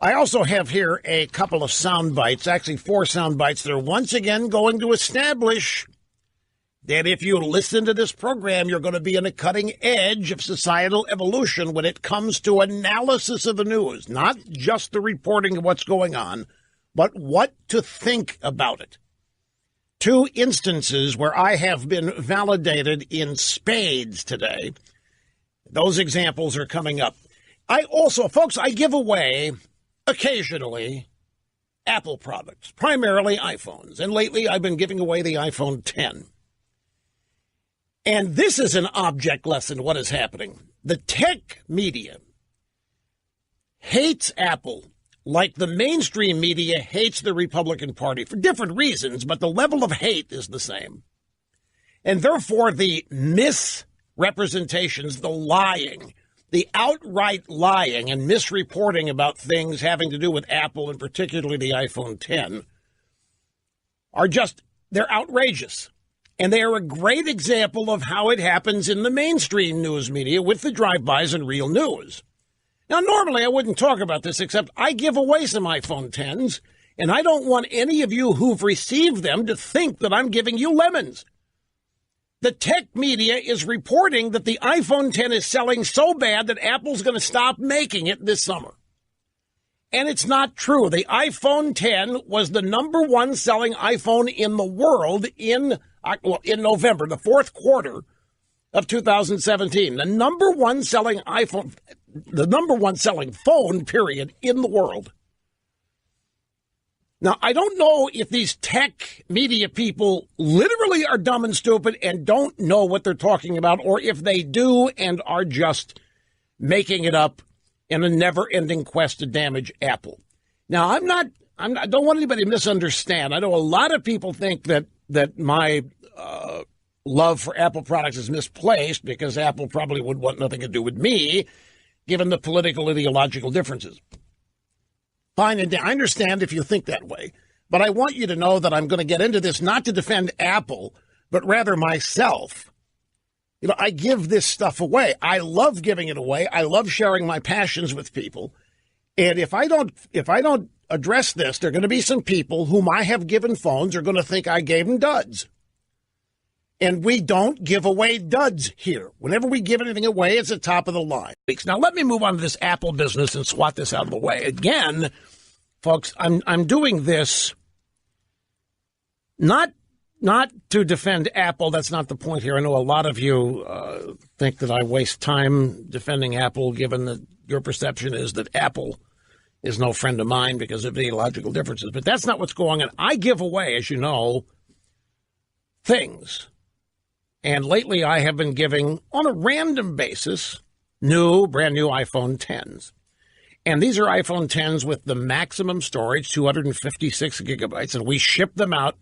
I also have here a couple of sound bites, actually 4 sound bites that are once again going to establish that if you listen to this program, you're going to be in a cutting edge of societal evolution when it comes to analysis of the news, not just the reporting of what's going on, but what to think about it. 2 instances where I have been validated in spades today. Those examples are coming up. I also, folks, I give away occasionally Apple products, primarily iPhones. And lately I've been giving away the iPhone 10. And this is an object lesson, what is happening. The tech media hates Apple like the mainstream media hates the Republican Party for different reasons, but the level of hate is the same. And therefore, the misrepresentations, the lying, the outright lying and misreporting about things having to do with Apple, and particularly the iPhone 10, are just, they're outrageous. And they are a great example of how it happens in the mainstream news media with the drive-bys and real news. Now, normally I wouldn't talk about this, except I give away some iPhone 10s, and I don't want any of you who've received them to think that I'm giving you lemons. The tech media is reporting that the iPhone 10 is selling so bad that Apple's going to stop making it this summer. And it's not true. The iPhone 10 was the number 1 selling iPhone in the world in November, the 4th quarter of 2017. The number 1 selling iPhone, the number 1 selling phone, period, in the world. Now, I don't know if these tech media people literally are dumb and stupid and don't know what they're talking about, or if they do and are just making it up in a never-ending quest to damage Apple. Now, I don't want anybody to misunderstand. I know a lot of people think that my love for Apple products is misplaced because Apple probably would want nothing to do with me, given the political ideological differences. Fine, and I understand if you think that way, but I want you to know that I'm going to get into this not to defend Apple, but rather myself. You know, I give this stuff away. I love giving it away. I love sharing my passions with people. And if I don't address this, there are going to be some people whom I have given phones are going to think I gave them duds. And we don't give away duds here. Whenever we give anything away, it's the top of the line. Now, let me move on to this Apple business and swat this out of the way. Again, folks, I'm doing this not to defend Apple. That's not the point here. I know a lot of you think that I waste time defending Apple, given that your perception is that Apple is no friend of mine because of ideological differences. But that's not what's going on. I give away, as you know, things. And lately I have been giving, on a random basis, brand new iPhone 10s. And these are iPhone 10s with the maximum storage, 256 gigabytes, and we ship them out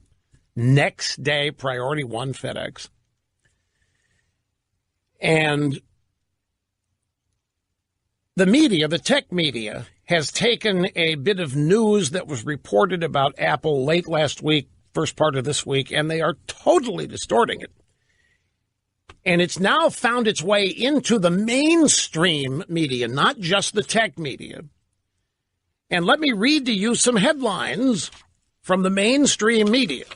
next day, priority 1 FedEx. And the media, the tech media, has taken a bit of news that was reported about Apple late last week, first part of this week, and they are totally distorting it. And it's now found its way into the mainstream media, not just the tech media. And let me read to you some headlines from the mainstream media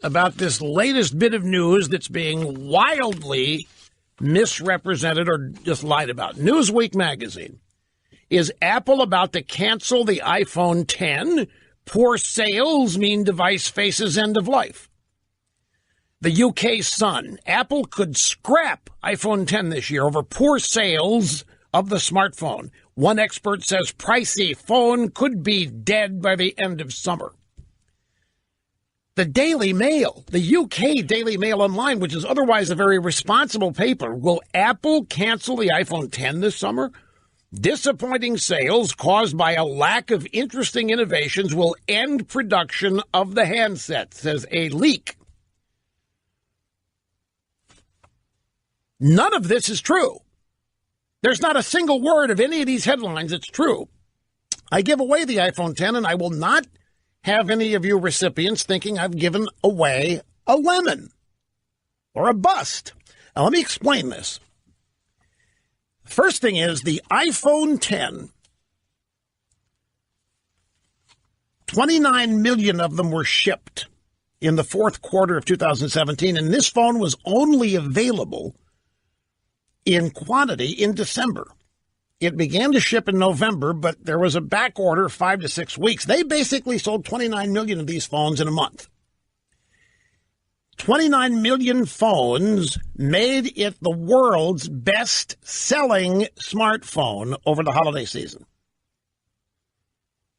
about this latest bit of news that's being wildly misrepresented or just lied about. Newsweek magazine. Is Apple about to cancel the iPhone 10? Poor sales mean device faces end of life. The UK Sun, Apple could scrap iPhone 10 this year over poor sales of the smartphone. One expert says pricey phone could be dead by the end of summer. The Daily Mail, the UK Daily Mail Online, which is otherwise a very responsible paper, will Apple cancel the iPhone 10 this summer? Disappointing sales caused by a lack of interesting innovations will end production of the handset, says a leak. None of this is true. There's not a single word of any of these headlines that's true. I give away the iPhone 10, and I will not have any of you recipients thinking I've given away a lemon or a bust. Now, let me explain this. First thing is the iPhone 10 29 million of them were shipped in the fourth quarter of 2017, and this phone was only available in quantity in December. It began to ship in November, but there was a back order 5 to 6 weeks. They basically sold 29 million of these phones in a month. 29 million phones made it the world's best-selling smartphone over the holiday season.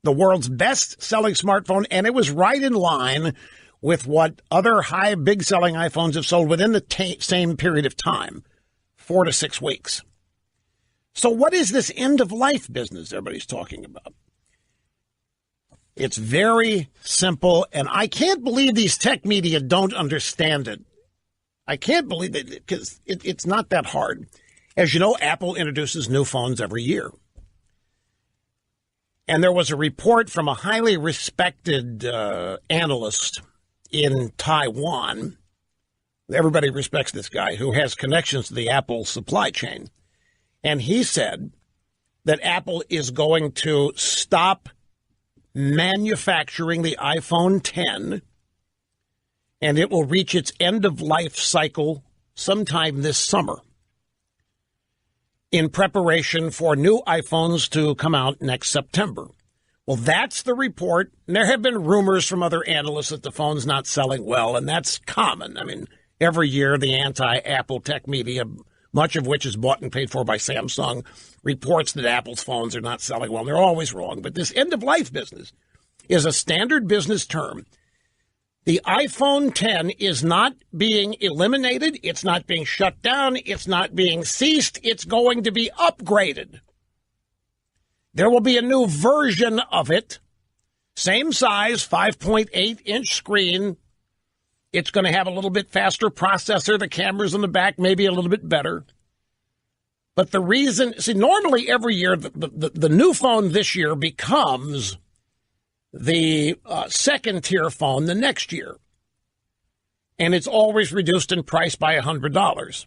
The world's best-selling smartphone, and it was right in line with what other big-selling iPhones have sold within the same period of time, 4 to 6 weeks. So what is this end-of-life business everybody's talking about? It's very simple, and I can't believe these tech media don't understand it. I can't believe it because it's not that hard. As you know, Apple introduces new phones every year. And there was a report from a highly respected analyst in Taiwan. Everybody respects this guy who has connections to the Apple supply chain. And he said that Apple is going to stop manufacturing the iPhone X, and it will reach its end-of-life cycle sometime this summer in preparation for new iPhones to come out next September. Well, that's the report. And there have been rumors from other analysts that the phone's not selling well, and that's common. I mean, every year the anti-Apple tech media, much of which is bought and paid for by Samsung, reports that Apple's phones are not selling well. They're always wrong. But this end-of-life business is a standard business term. The iPhone X is not being eliminated. It's not being shut down. It's not being ceased. It's going to be upgraded. There will be a new version of it. Same size, 5.8-inch screen. It's going to have a little bit faster processor. The cameras in the back may be a little bit better. But the reason, normally every year, the new phone this year becomes the second-tier phone the next year. And it's always reduced in price by $100.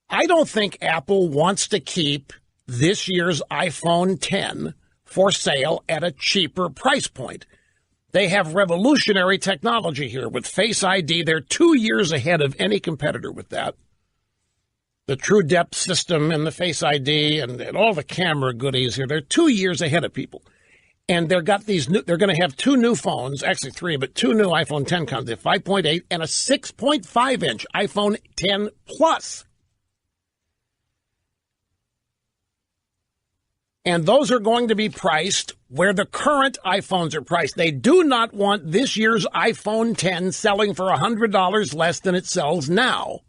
I don't think Apple wants to keep this year's iPhone X for sale at a cheaper price point. They have revolutionary technology here with Face ID. They're 2 years ahead of any competitor with that. The True Depth system and the Face ID and all the camera goodies here, they're 2 years ahead of people. And they're going to have two new phones, actually three, but two new iPhone X comes, a 5.8 and a 6.5-inch iPhone X Plus. And those are going to be priced where the current iPhones are priced. They do not want this year's iPhone X selling for $100 less than it sells now.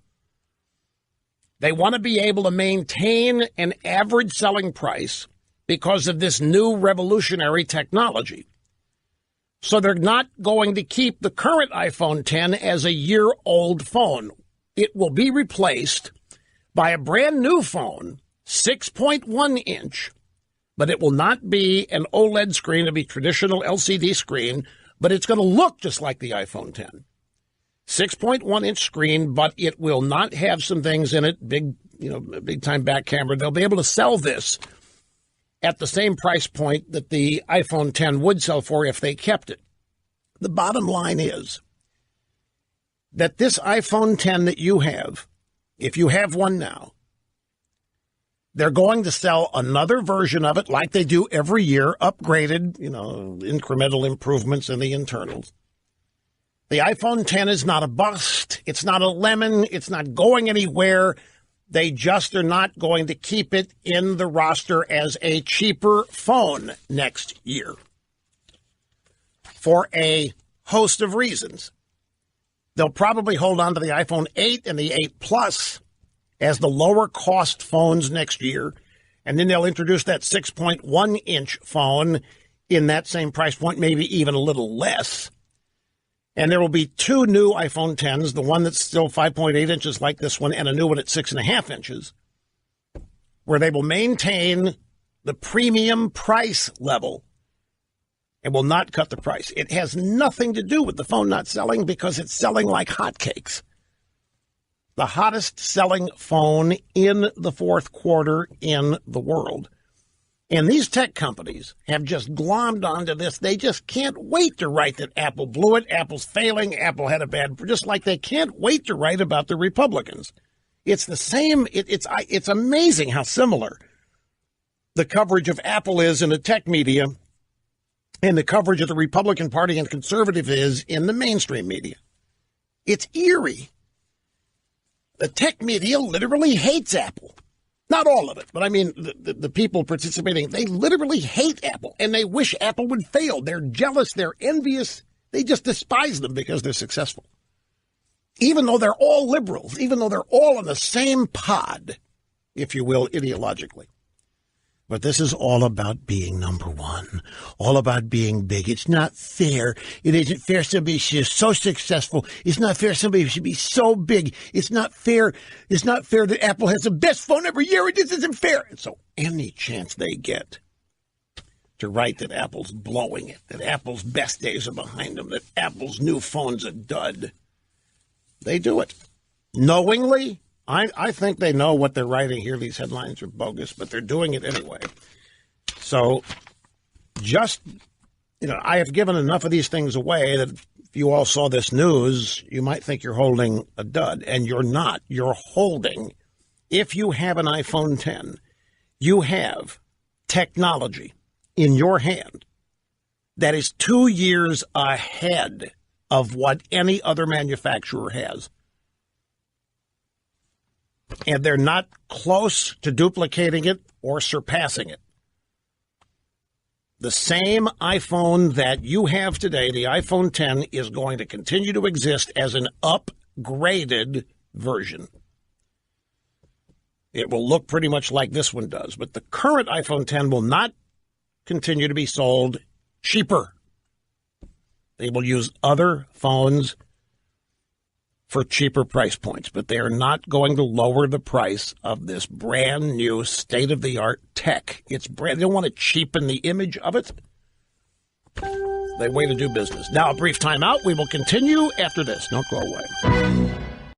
They want to be able to maintain an average selling price because of this new revolutionary technology. So they're not going to keep the current iPhone X as a year-old phone. It will be replaced by a brand new phone, 6.1-inch, but it will not be an OLED screen. It'll be traditional LCD screen, but it's going to look just like the iPhone X. 6.1-inch screen, but it will not have some things in it, big-time back camera. They'll be able to sell this at the same price point that the iPhone X would sell for if they kept it. The bottom line is that this iPhone X that you have, if you have one now, they're going to sell another version of it like they do every year, upgraded, incremental improvements in the internals. The iPhone X is not a bust. It's not a lemon. It's not going anywhere. They just are not going to keep it in the roster as a cheaper phone next year for a host of reasons. They'll probably hold on to the iPhone 8 and the 8 Plus as the lower cost phones next year. And then they'll introduce that 6.1-inch phone in that same price point, maybe even a little less. And there will be two new iPhone Xs, the one that's still 5.8 inches like this one, and a new one at 6.5 inches, where they will maintain the premium price level and will not cut the price. It has nothing to do with the phone not selling because it's selling like hotcakes. The hottest selling phone in the fourth quarter in the world And these tech companies have just glommed onto this. They just can't wait to write that Apple blew it, Apple's failing, Apple had a bad, just like they can't wait to write about the Republicans. It's the same. It's amazing how similar the coverage of Apple is in the tech media and the coverage of the Republican Party and conservative is in the mainstream media. It's eerie. The tech media literally hates Apple. Not all of it, but I mean, the people participating, they literally hate Apple, and they wish Apple would fail. They're jealous, they're envious, they just despise them because they're successful. Even though they're all liberals, even though they're all in the same pod, if you will, ideologically. But this is all about being number one, all about being big. It's not fair. It isn't fair somebody is so successful. It's not fair somebody should be so big. It's not fair. It's not fair that Apple has the best phone every year. It just isn't fair. And so any chance they get to write that Apple's blowing it, that Apple's best days are behind them, that Apple's new phone's a dud, they do it. Knowingly, I think they know what they're writing here. These headlines are bogus, but they're doing it anyway. So just, I have given enough of these things away that if you all saw this news, you might think you're holding a dud, and you're not. You're holding, if you have an iPhone 10, you have technology in your hand that is 2 years ahead of what any other manufacturer has. And they're not close to duplicating it or surpassing it. The same iPhone that you have today, the iPhone 10, is going to continue to exist as an upgraded version. It will look pretty much like this one does, but the current iPhone 10 will not continue to be sold cheaper. They will use other phones for cheaper price points, but they are not going to lower the price of this brand new state-of-the-art tech. It's brand. They don't want to cheapen the image of it. The way to do business. Now, a brief time out. We will continue after this. Don't go away.